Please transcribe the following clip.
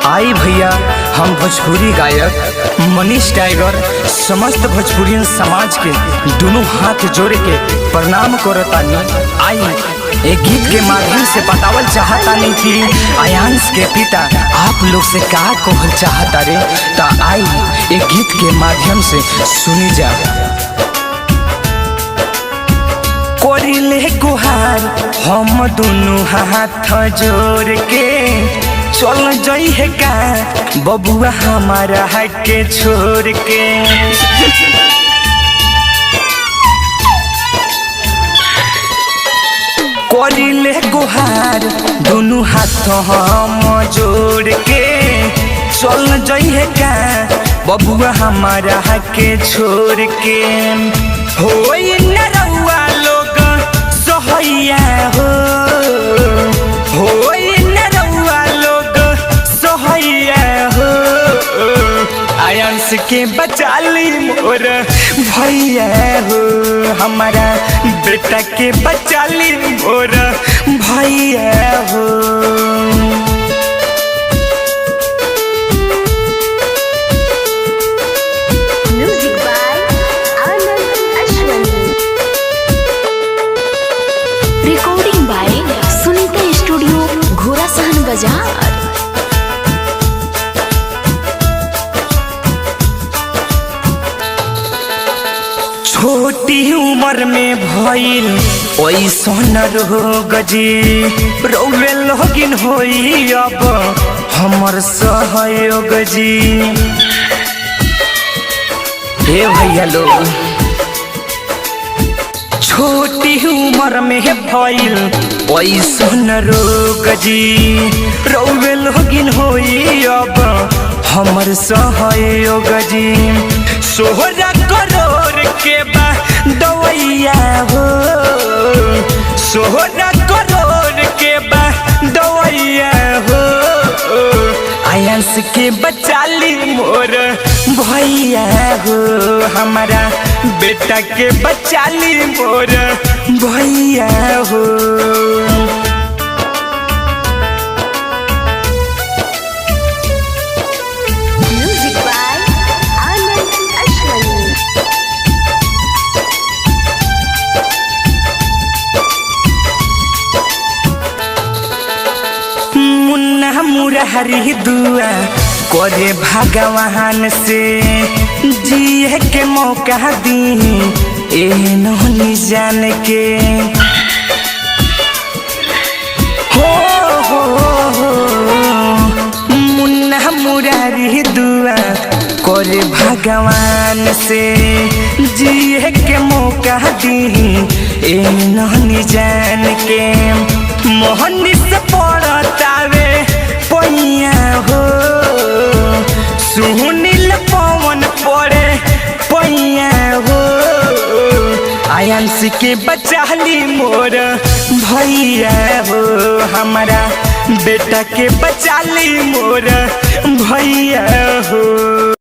आई भैया, हम भोजपुरी गायक मनीष टाइगर समस्त भोजपुरी समाज के दोनों हाथ जोड़ के प्रणाम करतानी। आई एक गीत के माध्यम से बतावल चाहतानी कि आयांश के पिता आप लोग से का कहल चाहता रे। ता आई एक गीत के माध्यम से सुनी जा। कोरिले गुहार हम दोनों हाथ जोड़ के चल जाई है का बबुआ हमारा के छोड़ के। कोरिले गुहार दोनों हाथ हम जोड़ के चल जाई है का बबुआ हमारा के छोड़ के। होई न रउआ लोग सहैया हो, होई न रउआ लोग सहैया हो। आयांश के बचाली मोर भैया हो, हमारा बेटा के बचाली मोर भैया हो। Recording by Sunita studio Ghorasahan बाजार। छोटी उम्र में भइल ओइसन रोग जी, रौवे लोगिन होई अब हमर सहयोग जी। हे भैया लोग, छोटी उम्र में भइल ओइसन रोग जी, रौवे लोगिन होई अब हमर सहयोग जी। 16 करोड़ के बा दवैया हो, 16 करोड़ के बा दवैया हो। आयांश के बचाली मोर भैया हो, हमारा बेटा के बचाली मोर भैया हो। मुन्ना मुरारी दुआ करे भगवान से जिए के मौका दी एहनी जान के। हो मुन्ना मुरारी दुआ करे भगवान से जिए के मौका दी एहनी जान के। मोहन से पड़तावे पैया हो, सुनील पवन पड़े पैया हो। आयांश के बचाली मोर भैया हो, हमारा बेटा के बचाली मोर भैया हो।